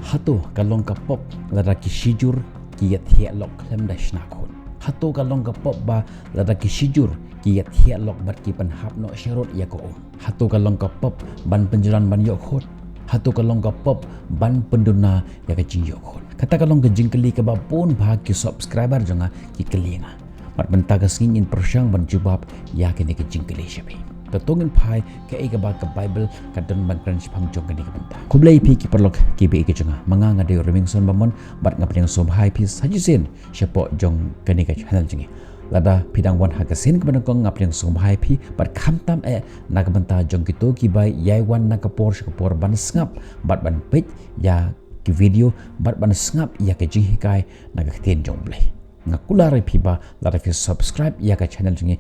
Hato kalong ka pop lada ki shijur ki yat hiya lok klem da shnakon. Hato kalong ka pop ba lada ki shijur ki yat hiya lok bat ki panhap no sharot ya ko. Hato kalong ka pop ban penjuran ban yok hot. Hato kalong ka pop ban penduna ya ka jing yok hot. Kata kalong ka jing keli ka ba pun bahag ki subscriber jonga ki keli nga. Mat bentagas ngin persyang ban jubab ya kene ka jing keli syabi. Katongin pai ke ega ba ke Bible kadon ban kran sipang jong kani kabenta. Kublai pi ki perlok ki be ke jonga manga ngade remingson bamon bat ngapeng som hai pi sajusen syapo jong kani ka channel jingi. Lada pidang wan hakasin kebanang kong ngapeng som hai pi bat khamtam na kabenta jong kito ki bai yai wan na kapor syakapor ban sngap bat ban pej ya ki video bat ban sngap ya ke jing hikai na ka kten jong blai. Ngakulare pi ba lada fi subscribe ya ka channel jingi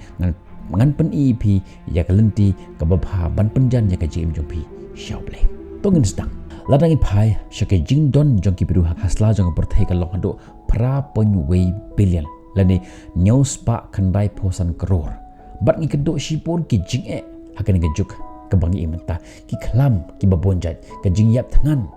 ngan pen EP ya kalenti ka babha ban penjan ya ka jim jompi shauble tongin stang ladang ipai shake jing don jongki biru hasla jong perthai ka long hado pra ponwei billion lani news pa khandai posan crore bat ngi kedo shipon ki jing hakan ga juk ka bangi imenta ki khlam ki babonjat ka jing yap thangan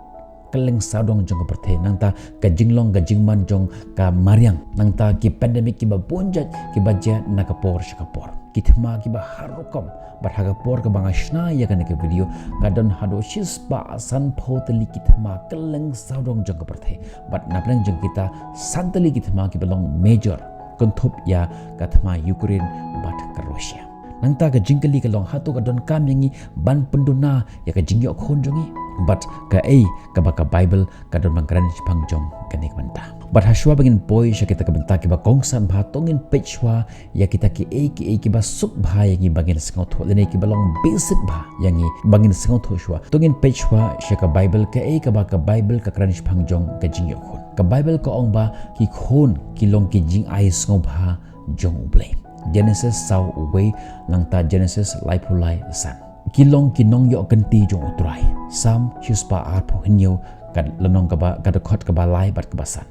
keleng sadong jong ka perthai nangta ka jinglong ka jingman jong ka mariang nangta ki pandemic ki babonjat ki baja na ka por shakapor kitma ki ba harukom berhaga por ke banga shna ya kan ke video gadon hado shis ba san photeli kitma keleng saudong jong perthe bat napleng jong kita santeli kitma ki belong major konthop ya kathma Ukraine bat ke Russia nangta ke jingkeli ke long hatu gadon kamyangi ban penduna ya ke jingyo khon jongi bat ka ka baka Bible kadon mangkran jipang jong kanik menta bat haswa bagin boy sya kita kabenta ki ba kongsan bha tongin pechwa ya kita ki ba suk bha yangi bagin sengau tho lene ki balong basic bha yangi bagin sengau tho shwa tongin pechwa sya ka Bible ka baka Bible ka kran jipang jong ka jingyo khon ka Bible ka ong ba ki khon ki long ki jing ai sengau bha jong ublai Genesis sau uwe langta Genesis laipulai san kilong kinong yo kenti jong utrai sam hispa arpo hinyo kad lenong ka ba kadakot ka balai bat kebasan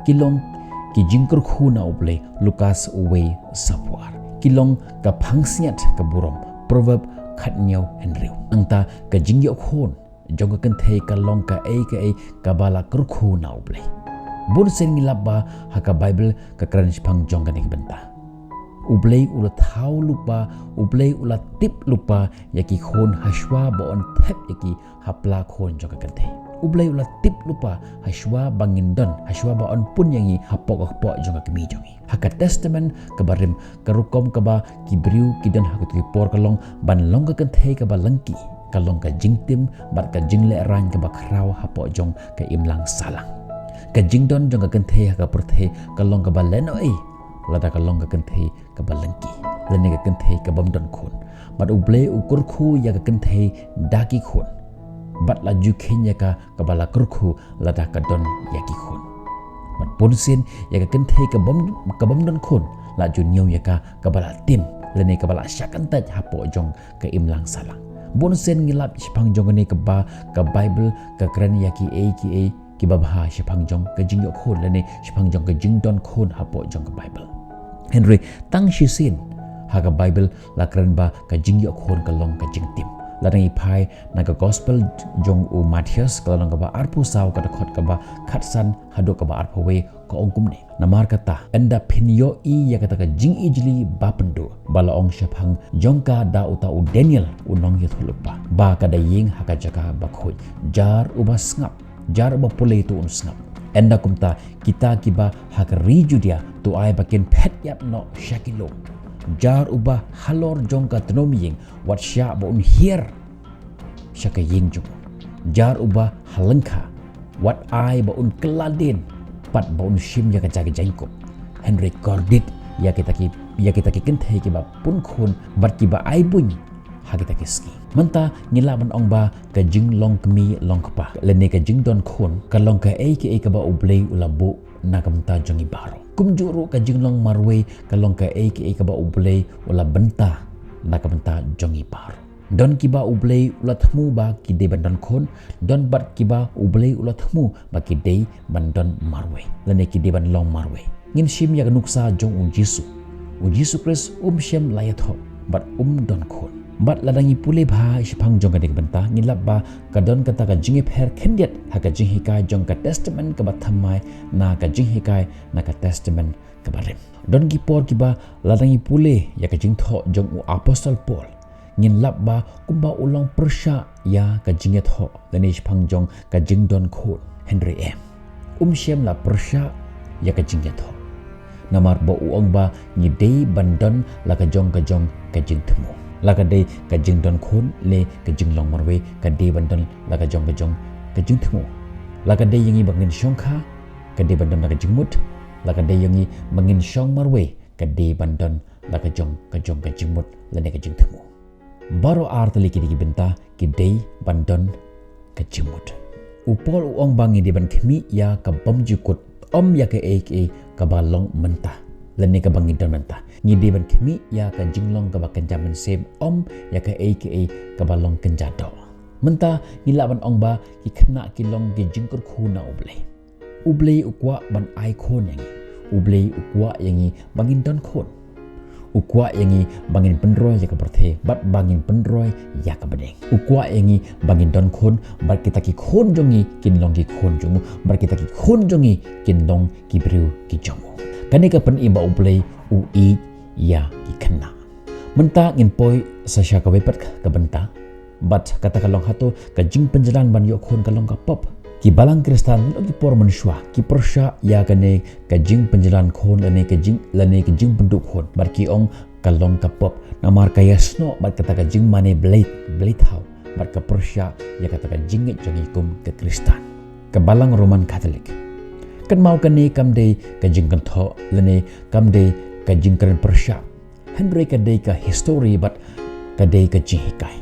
kilong ki jingkur khuna uble Lukas uwe sapwar kilong ka phangsiat ka burom proverb khatnyo henriu angta ka jingyo khon jong ka kenthe ka long ka ka bala kurkhu na uble bun sen ngilaba haka Bible ka kran pang jong ka benta ublay ula thau lupa ublay ula tip lupa yaki khon hashwa baon thep yaki hapla khon joka kante ublay ula tip lupa hashwa bangindon hashwa baon pun yangi hapok joka kemi jongi haka testament kabarim karukom kaba kibriu kidan hakut ki por kalong ban long ka kante kaba lengki kalong ka jingtim bat ka jingle ran kaba khrau hapok jong ka imlang salang ka jingdon jong ka kante haka perthe kalong kaba leno lada kalong ka kenthe ka balangki lene ka kenthe ka bamdon khon bat uble ukur khu ya ka kenthe daki khon bat la ju khenya ka bala kurkhu lada ka don ya ki khon bat ponsin ya ka kenthe ka bamdon khon la ju nyau ya ka bala tim lene ka bala syakan taj hapo jong ka imlang salang bonsen ngilap sipang jong ne ka Bible ka kran ya ki ki babha sipang jong ka jingyok khon lene sipang jong ka jingdon khon hapo jong ka Bible Henry tang shisin haga Bible lakran ba ka jingyo khon ka long ka jingtim ladang ipai na ka gospel jong u Matthias ka long ka ba arpu saw ka khot ka ba khatsan hado ka ba arpu we ka ongkum ne namar kata enda pinyo ya kata ka jing ijli ba pendo bala ong syapang jong ka da uta u Daniel unong yut lupa ba ka da ying haka jaka ba khoi jar uba ngap jar uba pule tu ngap enda kumta kita kiba hak riju dia tu ai bakin pet yap no shakilo jar uba halor jong ka tnom ying wat sya ba hier shaka ying jong jar uba halengka wat ai ba keladin pat ba shim ya ka jagi jangko Henry Cordit ya kita ki kenthe ki ba pun khon bat ki ba ai bun hagita kiski menta ngilaban ong ba ka jing long kmi long kpa lene ka jing don khon ka long ka ka ba ublei ulabu na kamta jongi baro kumjuru ka jing long marwe ka long ka ka ba ublei ula benta na kamta jongi baro don kiba ublei ula thmu ba ki de bandon khon don bat kiba ublei ula thmu ba ki de bandon marwe lene ki de ban long marwe ngin shim ya nuksa jong un Jesu Chris shem layatho bat don khon bat ladangi pule bha shphang jong ka dik banta ngilap ba kadon kata ka jingi pher khendiat ha ka jing hikai jong ka testament ka bathamai na ka jing hikai na ka testament ka barem don ki por ki ba ladangi pule ya ka jing tho jong u apostle Paul ngilap ba kumba ulang persya ya ka jinget ho lani shphang jong ka jing don khot Henry M shem la persya ya ka jinget ho namar ba uong ba ngidei bandon la ka jong ka jing thmu la ka dei ka jing don khon le ka jing long marwe ka dei bandon la ka jong ka jing thmu la ka dei yangi bangin shongkha ka dei bandon la ka jing mut la ka dei yangi bangin shong marwe ka dei bandon la ka jong ka jing mut la ne ka jing thmu baro artali ki benta ki dei bandon ka jing mut upol uong bangi di ban khmi ya ka bam jukut ya ka ka balong mentah lene ka bangi don mentah ni de ban khmi ya ka jinglong ka bakan jaman sem ya ka ka balong kenjado mentah ni laban ong ba ki khna ki long ki jingkur khuna uble ukwa ban ai khon yang uble ukwa yangi bangin don khon ukwa yangi bangin penroy ya ka berthe bat bangin penroy ya ka bedeng ukwa yangi bangin don khon bat kita ki khon jongi kin long ki khon jongu bat kita ki khon jongi kin long ki bru ki jongu kani ka pen imba ublei ya ki khna menta ngin poi sa sha ka wepat ka benta bat kata kalong hato ka jing penjalan ban yo khon kalong ka pop ki balang kristan lo ki por manusia ki persya ya kane ka jing penjalan khon lane ka jing penduk khon bar ki ong kalong ka pop namar ka yasno bar kata ka jing mane blade how bar ka persya ya kata ka jing jongi kum ke kristan ka balang roman catholic kan mau kane kam dei ka jing kan tho lane kam dei ka jing kan persya Henry ka dei ka history bat ka dei ka jing hikai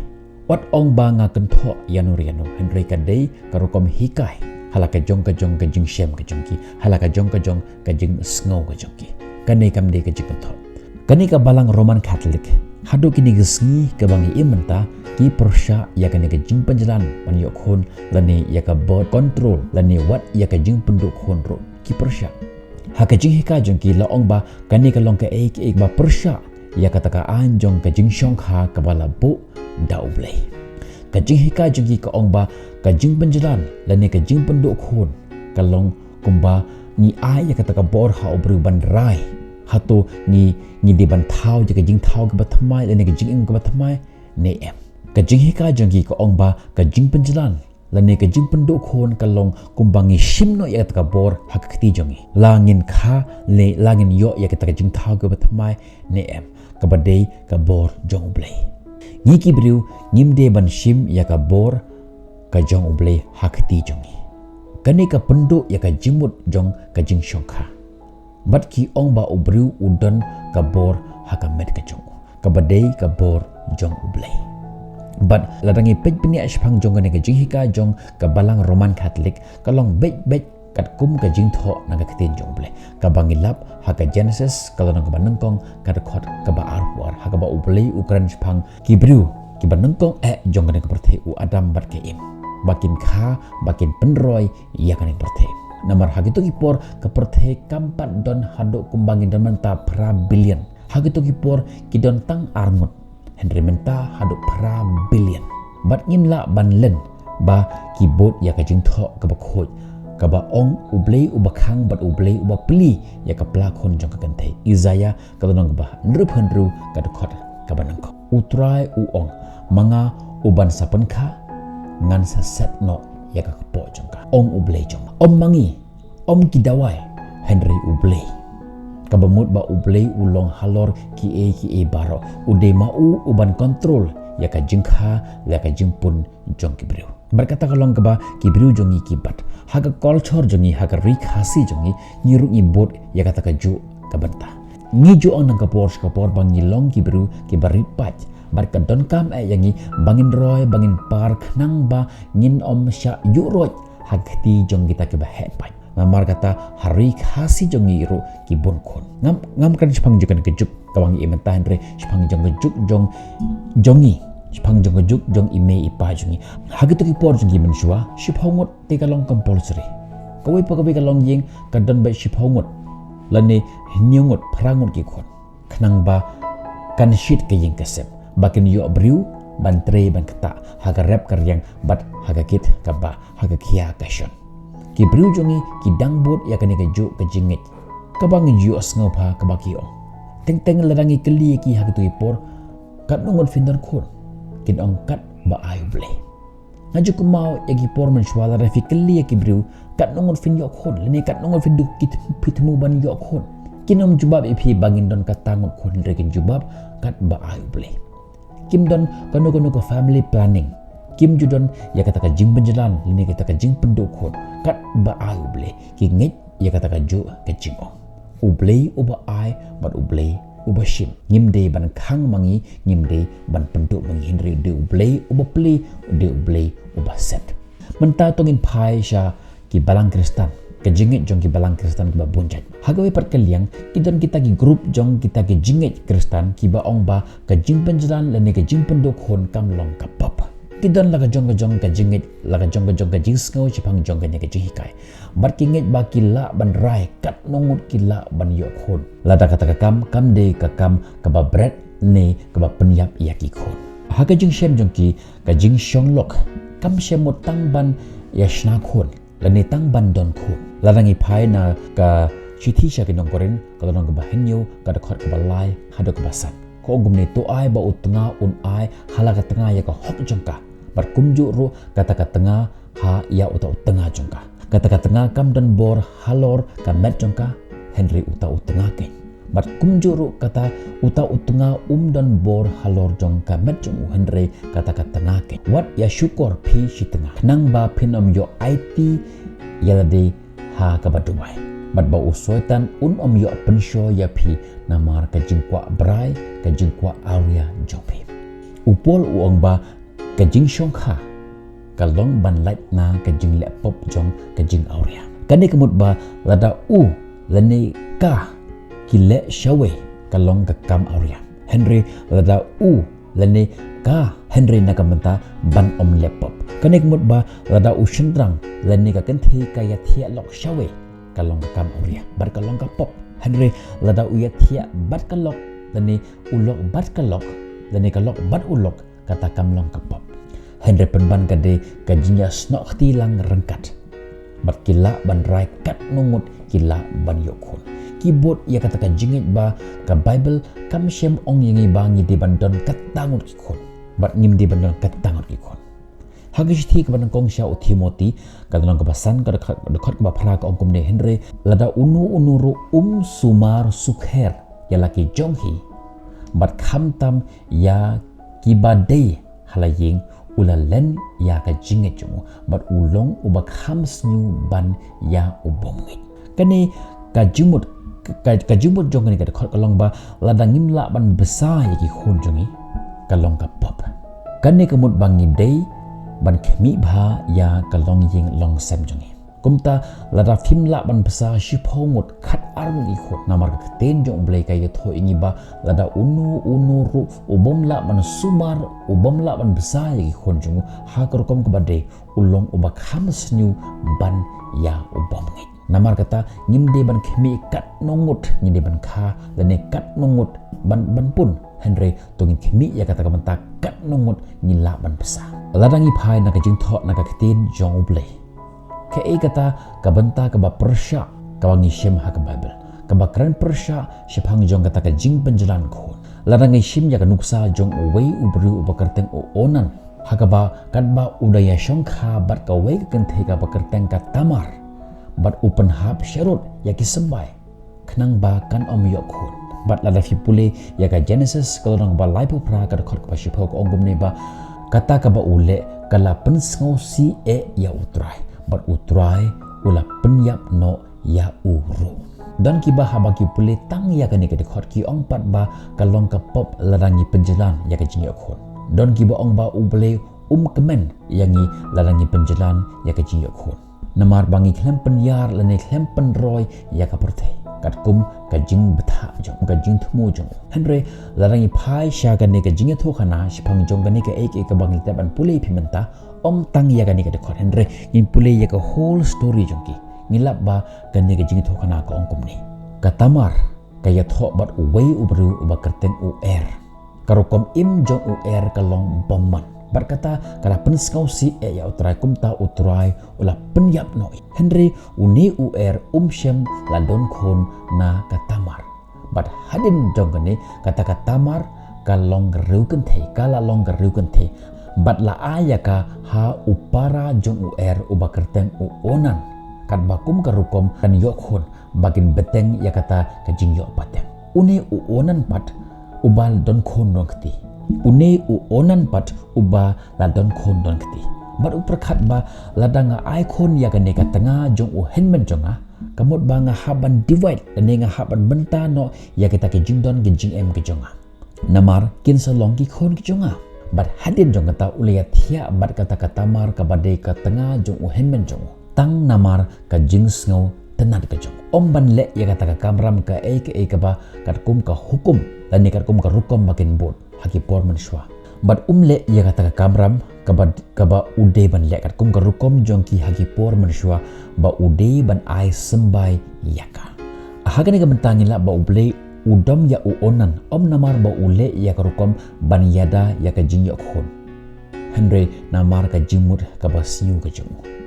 wat ong ba nga kentho yanu Henry ka dei karukom hikai halaka jong ka jing shem ka jong ki halaka jong ka jing snow ka jong ki kane kam dei ka jing kentho kane ka balang roman catholic hadu kini gesngi ka bangi imenta ki persya ya kane ka jing penjalan pan yo khon lane ya ka board control lane wat ya ka jing penduk khon ro ki persya ha ka jing hikai jong ki la ong ba kane ka long ka ba persya ya kata ka anjong ka jing shongkha ka bala bu da ublei ka jing hika jing ka ong ba ka jing penjalan lane ka jing penduk khon ka long kumba ni ai ya kata ka bor ha obru ban rai hato ni di ban thau je ka jing thau ka bathamai lane ka jing ka bathamai ne em ka jing hika jing ka ong ba ka jing penjalan lane ka jing penduk khon ka long kumbangi shimno ya kata ka bor ha ka kti jongi langin kha le langin yo ya kata ka jing thau ka bathamai ne em ka badei ka bor jong ublei ngiki briu ngimde ban shim ya ka bor ka jong ublei hakti jongi kane ka penduk ya ka jimut jong ka jing shongkha bat ki ong ba ubriu udon ka bor hakamet ka jong ka badei ka bor jong ublei bat ladangi pej pini ashpang jong ka jing hika jong ka balang roman catholic ka long bej kat kum ka jing tho na ka ktin jong ble ka bangilap ha ka genesis ka lang ka banengkong ka record ka ba arwar ha ka ba ublei ukran spang ki bru ki banengkong jong ka perthe u adam bat ke im bakin kha bakin penroy ya ka ning perthe namar ha gitu ki por ka perthe kampat don hadok kumbangin dan menta pra billion ha gitu ki por ki don tang armut Henry menta hadok pra billion bat ngimla ban len ba ki bot ya ka jing tho ka ba khoj kaba ong ublei ubakhang bat ublei ubapli ya ka plakon jong ka kantai Isaiah ka donong ba nruphanru ka dokot ka banangko utrai uong manga uban sapenkha ngan sa set no ya ka po jong ka ong ublei jong mangi kidawai Henry ublei kabamut ba ublei ulong halor ki e baro ude mau uban kontrol ya ka jingkha ya ka jingpun jong kibriu berkata kalong keba kibriu jongi kibat haga culture jongi haga rik hasi jongi nyiruk bot ya kata kaju kabanta ngiju ang nang kapor bang ngilong kibriu kibarit pat barka don kam yangi bangin roy bangin park nang ba ngin sya yuroj hagti jong kita keba hepat mamar kata hari hasi jongi ru kibun kon ngam kan sepang jukan kejuk kawangi imentahan re sepang jong kejuk jongi Shpang jong juk jong ime ipa jongi hagito ki por jongi mensua shiphawngot te kalong compulsory kawi pa kawi kalong ying kadon ba shiphawngot lane nyungot phrangot ki khon khnang ba kan shit ke ying kasem bakin yo briu ban tre ban kata haga rep karyang bat haga kit kaba haga kia kashon ki briu jongi ki dangbot ya kane keju kejingit kabang yo asngopha kabakio teng ladangi keli ki haga tuipor kat nongon findan khon kin ong kat ba ayu ble ngaju kumau yagi por mensuala refi keli ki briu kat nongon fin yok khon leni kat nongon fin duk kit pitmu ban yok khon kinom jubab ipi bangin don katangut khon rekin jubab kat ba ayu ble kim don kono ko family planning kim judon ya kata ka jing penjalan leni kata ka jing penduk khon kat ba ayu ble ki ngit ya kata ka ju ke jing ong ublei uba ai bat ublei uba shim ngimde ban khang mangi ngimde ban penduk mangi henry de ublei uba plei de ublei uba set menta tongin phai sha ki balang kristan ke jingit jong ki balang kristan ba bunjat hagawe per kaliang kidon kita ki grup jong kita ki jingit kristan ki ba ong ba ka jing penjalan lene ke jing penduk hon kam long ka pap kidon laga jong ka jingit laga jong ka jing skau chipang jong ka ne ke jihikai bar kingit ba kila ban rai kat nongut kila ban yok khon lada kata ka kam de ka kam ka ba bread ne ka ba penyap yaki khon haga jing shem jong ki ka jing shong lok kam shem mo tang ban yashna khon lani tang ban don khon ladangi phai na ka chithi sha ki nong korin ka nong ka ba henyo ka da khot ka ba lai hado ka ba san ko gum ne to ai ba utnga un ai hala ka tanga ya ka hok jong ka bar kumju ru kata ka tengah ha ya uta tengah jongka kata ka tengah kam dan bor halor ka met jongka henry uta tengah ke bar kumju ru kata uta tengah dan bor halor jongka met jong henry kata ka tengah ke wat ya syukur pi si tengah nang ba pinom yo it ya de ha ka ba dubai bat ba usoitan om yo pensho ya pi namar ka jingkwa brai ka jingkwa auria jopi upol uong ba kajing shong kha kalong ban light na kajing laptop jong kajing auria kani kemut ba lada u lani ka kile shawe kalong ka kam auria henry lada u lani ka henry nakamenta ban om laptop kani kemut ba lada u shendrang lani ka kenti kaya thia lok shawe kalong ka kam auria bar kalong ka pop henry lada u ya thia bat kalok lani ulok bat kalok lani kalok bat ulok kata kamlong kapop henry penban kade kajinya snok tilang rengkat bat kila ban rai kat nungut kila ban yokun keyboard ya kata kajingit ba ka bible kam shem ong yengi bangi di bandon katangut kikon bat ngim di bandon katangut kikon hagishti ka ban kong sha timothy kadang kebasan ka dekat ba phra ka ong kumne henry lada unu ru sumar sukher ya laki jonghi bat khamtam ya kibadai halaying ulalen ya ka jinget jumu bat ulong uba khamsnyu ban ya ubongit kani ka jumut jong ni ka khot kalong ba ladang imla ban besar yaki khon jongi kalong ka pop kani kemut bangi dei ban khemi bha ya kalong ying long sem jongi kumta lada film la ban besar shiphongut khat arung ikho namar ka ten jong blai ka ye tho ingi ba lada unu ru ubom la ban sumar ubom la ban besar ye khon jong ha kar kom ka bade ulong ubak hamsnyu ban ya ubom ngi namar kata ngimde ban khemi kat nongut ngide ban kha lane kat nongut ban pun henry tongin khemi ya kata ka menta kat nongut ngila ban besar ladangi phai na ka jing tho na ka ten jong blai ke kata kabenta kaba persya kawangi shem ha ka bible kaba kran persya shepang jong kata ka jing penjalan khon larangai shim ya ka nuksa jong wei ubru ubakarteng o onan ha kaba kadba udaya shongkha bat ka wei ka kenthe ka bakarteng ka tamar bat open hub sherot ya ki sembai khnang ba kan om yok khon bat lada fi pule ya ka genesis kalong ba life pra ka khot ka shipho ko ongum ne ba kata ka ba ule kala pensngau si ya utrai bat utrai ula penyap no ya uru dan kiba habaki pule tang ya kani ke khot ki ong pat ba kalong ka pop larangi penjalan ya ke jingi khon don kiba ong ba uble kemen yangi larangi penjalan ya ke jingi khon namar bangi klem penyar lane klem penroy ya ka perte kat kum ka jing betha jong ka jing thmu jong henry larangi phai sha kani ke jingi tho khana shipang jong kani ke ek ka bangi taban pule pimenta om tang ya kani ka khot henry in pule ya ka whole story jong ki ngilap ba kani ka jing tho khana ka ong kum ni katamar kaya tho bat uwei ubru uba kerten u karukom im jong uer kalong bomman berkata kala penskau si ya utrai kumta utrai ula penyap noi Henry uni uer shem la don khon na katamar bat hadin jongane kata katamar kalong geruken the kala long geruken the bat la ayaka ha upara jong uer ubakerteng uonan kat bakum karukom kan yokhon bagin beteng ya kata kajing yok pateng uni uonan pat ubal don khon nokti une uonan pat uba la don khon nokti bat uperkhat ba ladanga ai khon ya kane katanga jong u henmen jonga kamot ba nga haban divide ane nga haban benta no ya kita kajing don kajing em kajonga namar kin salong ki khon kajonga bat hadin jong kata ulia thia bat kata katamar kabade katanga jong u henmen jong tang namar ka jingsngau tenat ka jong ban le ya kata ka kamram ka ba kat kum ka hukum dan ni kat kum ka rukom makin bot haki por manshwa bat le ya kata ka kamram ka ba ude ban le kat kum ka rukom jong ki haki por manshwa ba ude ban ai sembai yaka ahagani ka bentangi la ba uble udom ya uonan namar ba ule ya ka rukom ban yada ya ka jing khon Henry namar ka jimut ka ba siu ka jong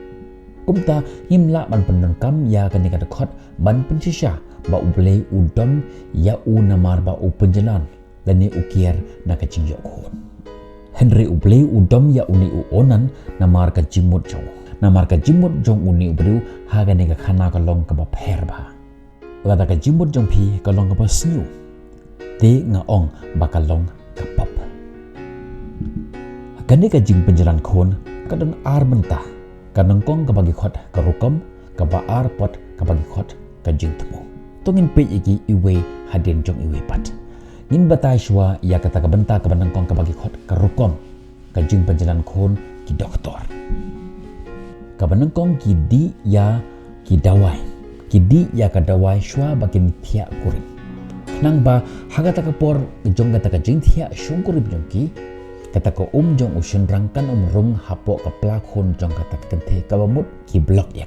kumta himla ban penengkam ya kani kata khot ban pensisha ba ublei udom ya namar ba penjelan dan ni ukir na kacing yok khon Henry ublei udom ya uni uonan namar ka jimut jong uni ubriu ha kani ka khana ka long ka ba pher ba lada ka jimut jong phi ka long ka ba snu te nga ong ba ka long ka pop kani ka jing penjelan khon ka don ar mentah kanangkong kabagi khot karukom kaba arpot kabagi khot kajing temu tongin pe iki iwe hadin jong iwe pat ngin batai shwa ya kata kabenta kabanangkong kabagi khot karukom kajing penjalan khon ki doktor kabanangkong ki di ya ki ya ka dawai shwa bakin thia kurin nang ba hagata kapor jong kata kajing thia shung kurib jong ki kata ko jong usun rangkan rung hapo ka plak hon jong kata kente ka bamut ki blok ya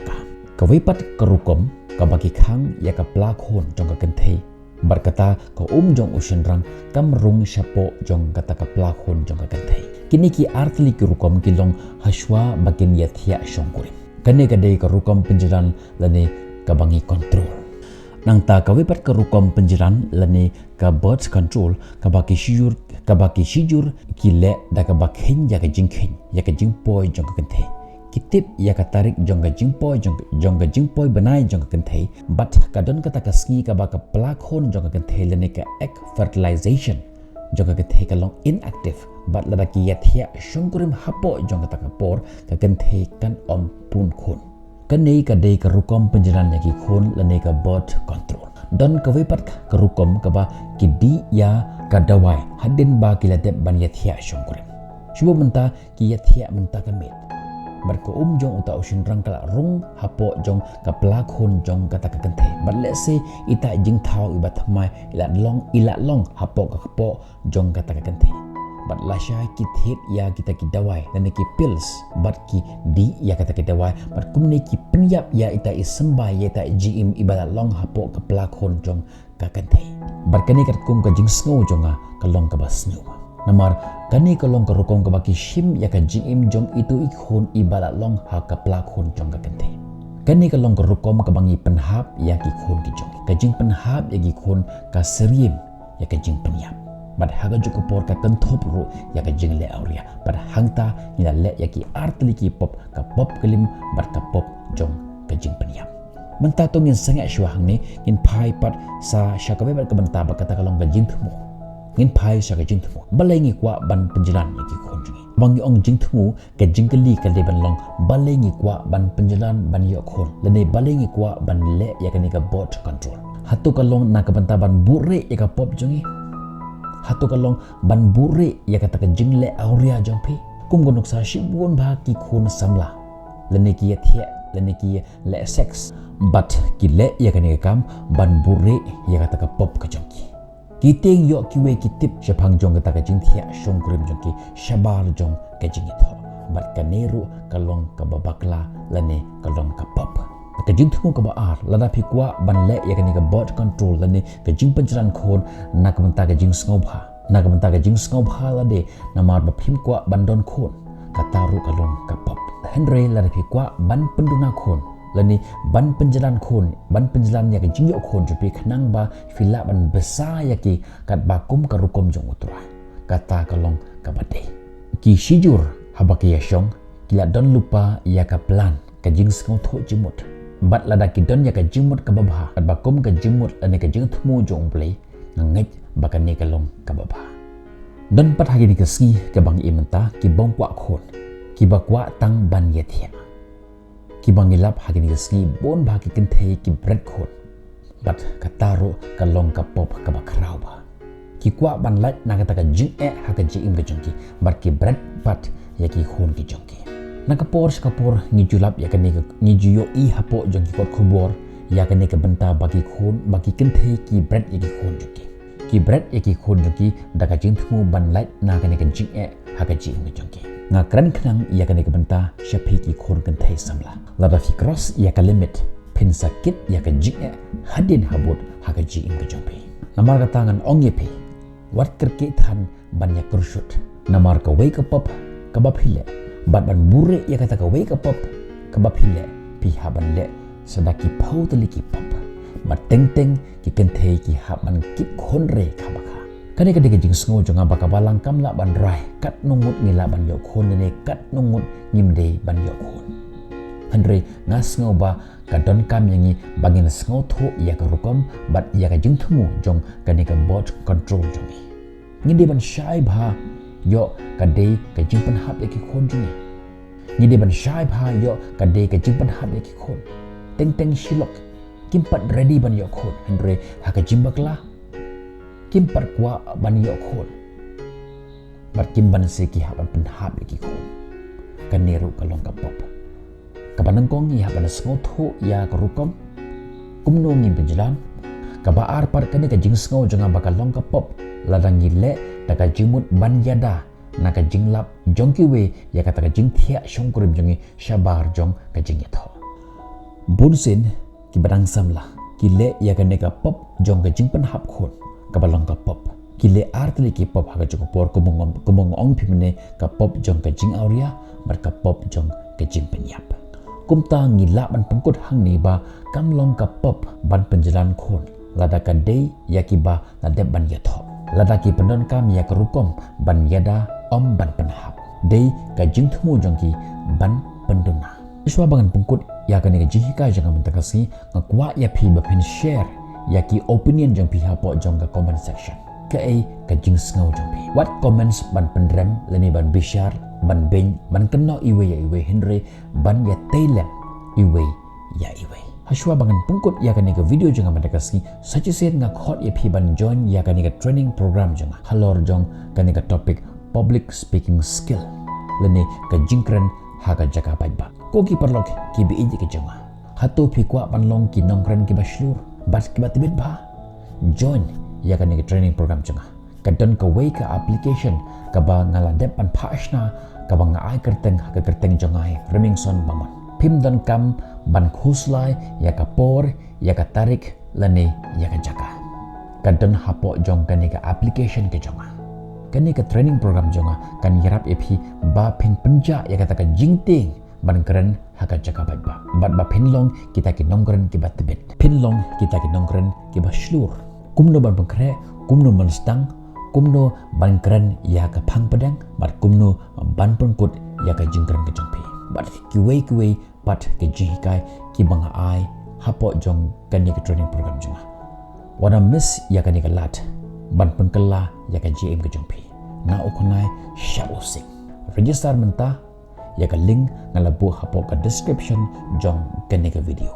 ka wipat kerukom ka bagi khang ya ka plak hon jong ka kente berkata ko jong usun rang kam rung shapo jong kata ka plak hon jong ka kente kini ki artli ki rukom kilong haswa bagin ya thia shongkurim kane kade ka rukom penjiran lane ka bangi kontrol nang ta ka wipat ka rukom penjiran lane ka birth control ka baki shijur kile da ka bakhen ya ka jingpoi jong ka kente kitip ya ka tarik jong ka jingpoi banai jong ka kente but ka don kata ka sngi ka ba ka plak hon jong ka kente lane ka egg fertilization jong ka kente ka long inactive but lada ki ya thia shongkurim hapo jong ka por ka kente kan pun khon kanei ka dei ka rukom penjalan ya ki khon lane ka birth control don ka wipat ka rukom ka ba ki di ya ka dawai hadin ba ki ladep ban ya thia shongkurim shubo menta ki ya thia menta ka mit barko jong uta usin rang kala rung hapo jong ka plak hon jong kata ka kente but let's say ita jing thau iba thamai ila long hapo ka kapo jong kata ka kente but lasha ki thet ya kita ki dawai dan ki pills but ki di ya kata ki dawai but kumne ki penyap ya ita isembai ya ita jim ibala long hapo ka plak hon jong ka kente but kani kat kum ka jing sngo jonga ka long ka basnu namar kani ka long ka rukom ka baki shim ya ka jim jong itu ikhon ibala long ha ka plak hon jong ka kente kani ka long ka rukom ka bangi penhap ya ki khon ki jong ka jing penhap ya ki khon ka seriem ya ka jing penyap but haga juga por ka kentop ru ya ka jing le auria but hangta ni le ya ki artli ki pop ka pop kelim bar ka pop jong ka jing penyap menta to ngin sangat shwa hang ni ngin pai pat sa shakabe bar ka benta ba kata kalong ka jing thumu ngin pai sa ka jing thumu balengi kwa ban penjalan ya ki khon jing bangi ong jing thumu ka jing keli ka le ban long balengi kwa ban penjalan ban yo khon le balengi kwa ban le ya ka ni ka bot control hatu kalong na ka benta ban bure ya ka pop jongi hatu kalong ban bure ya kata ka jingle auria jongpi kum gonok sa shibun ba ki khun samla lene ki thia lene ki le sex but ki le ya kani kam ban bure ya kata ka pop ka jongki kiteng yo ki we ki tip shapang jong kata ka jing thia shong krim jongki shabar jong ka jing itho but kaneru kalong ka babakla lene kalong ka pop ka jing thu ka ba ar lada phikwa ban le ya kani ka birth control lane ka jing pancharan khon na ka manta ka jing sngo pha Nak benta ka jing skau bhala de namar ba phim kwa bandon khon kataru kalong kapop Henry la phi kwa ban penduna khon lani ban penjalan khon ban penjalan ya ka jing yo khon jupi khnang ba fila ban besa ya ki kat bakum ka rukom jong utra kata kalong kabade ki shijur habaki yashong kila don lupa ya ka plan ka jing skau tho jimut bat lada ki don ya ka jimut ka babha kat bakum ka jimut lani ka jing thmu jong play ngait bakane kalong kababa don pat hagi ni kasi ke bang imenta ki bong kwa khon ki bakwa tang ban yethia ki bang ilap hagi ni kasi bon ba ki kenthe ki bread khon bat kataro kalong kapop ka bakrau ba ki kwa ban lait na kata ka jing ha ka jing ka jongki bat ki bread pat ya ki khon ki jongki na kapor ngi julap ya kane ngi juyo i hapo jongki kot khubor ya kane ka benta bagi khon bagi kenthe ki bread ya ki khon jongki ki bread ya ki khon jongki daga jing thmu ban lait na kane ka jing ha ka jing ka jongki nga kran khnang ya kane ka benta shapi ki khon kenthe samla lada fi cross ya ka limit pin sakit ya ka jing hadin habot ha ka jing ka jongpi namar ka tangan ong yepi wat kerke than ban ya kurshut namar ka wake up ka bapile bat ban bure ya kata ka wake up ka bapile pi haban le sadaki pau tali ki pop bat teng ki kenthe ki haban ki khon re ka baka kane ka de jing sngo jonga baka balang kam la ban rai kat nungut ngila ban yo khon ne kat nungut ngimde ban yo khon Andre ngas ngo ba ka don kam yangi bangin sngo tho ya ka rukom bat ya ka jing thumu jong kane ka bot control jongi ngide ban shai bha yo ka de ka jing pan hap ya ki khon jongi ngide ban shai bha yo ka de ka jing pan hap ya ki khon teng shilok kimpat ready ban yo khon Andre ha ka jing bakla kimpat kwa ban yo khon bat kimban se ki haban pan hap ya ki khon kaneru kalong ka pop kabanang kong ya ban sngo tho ya ka rukom kumno ngi benjalan ka baar par kane ka jing sngo jonga bakalong ka pop ladangi le daga jimut ban yada naka jinglap jongki we ya kata ka jing thia shongkurim jongi shabar jong ka jing yatho bunsin ki badang samla ki le ya kane ka pop jong ka jing pan hap khon ka balong ka pop ki le artli ki pop ha ka jong por kumong ong phimne ka pop jong ka jing auria bar ka pop jong ka jing penyap kumta ngila ban pengkut hang ni ba kamlong ka pop ban penjalan khon lada ka dei yakiba lada ban yatho lada ki pendon kam ya kerukom ban yada om ban penhap dei ka jing thmu jongki ban pendona iswa bangan pengkut ya ka ni jihika jangan mentakasi ngakwa ya phi ba pen share ya ki opinion jong pi hapo jong ka comment section ka ai ka jing sngo jong pi what comments ban pendrem leni ban bishar ban ben ban kenno iwe ya iwe Henry ban ya Thailand iwe ya iwe haswa bangan pengkut ya kan ke video jangan mentakasi saja ngak hot ya pi ban join ya kan ke training program jangan halor jong kan ke topik public speaking skill leni ka jingkren ha ka jaka ba ko ki perlok ki bi inji ke jangan hatu pi kwa ban long ki nongkren ki baslur bas ki batibit ba join ya kan ke training program jangan kadon ka way ka application ka ba ngaladep pan phashna ka ba ngai kerteng jangai remingson bamon pim dan kam ban khuslai ya ka por ya ka tarik lani ya ka jaka kadon hapo jong kan ka application ke jonga kan ka training program jonga kan yarap epi ba pin penja ya kata ka jingting ban keren ha ka jaka ba ba pin long kita ki nongkren ki batbet pin long kita ki nongkren ki baslur kumno ban pengkre kumno ban stang kumno ban keren ya ka phang padang bat kumno ban pengkut ya ka jingkren ke jongpi bat kiwe pat ke jikai ki banga ai hapo jong kan ke training program jonga wana miss ya kan ke lat ban pengkela ya ka GM ke jongpi na ukunai shabosing register menta ya ka link ngalabu hapo ka description jong kan ke video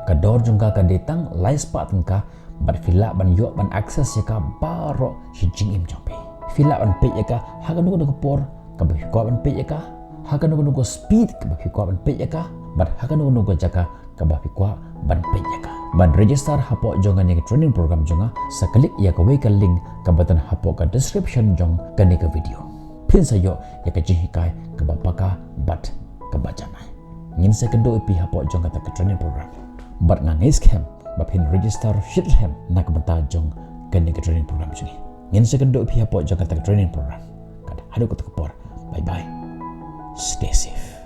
ka dor jong ka detang live spot ka bat fila ban yo ban access ya ka baro si jingim jongpi fila ban pe ya ka haga no por ka ba ko ban pe ya ka haga no speed ka ba ko ban pe ya ka bat haga no jaka ka ba ko ban pe ya ka ban register hapo jongan yang training program jonga saklik ya ka we ka link ka button hapo ka description jong kan ke video pin sayo ya ka jihikai ka ba paka bat ka ba janai ngin second pi hapo jong ka training program bat ngangai scam ba pin register shit hem nak bata jong kan ke training program jongi ngin sekendok pihak pok jangan tak training program kada hadu ko tekpor. Bye bye, stay safe.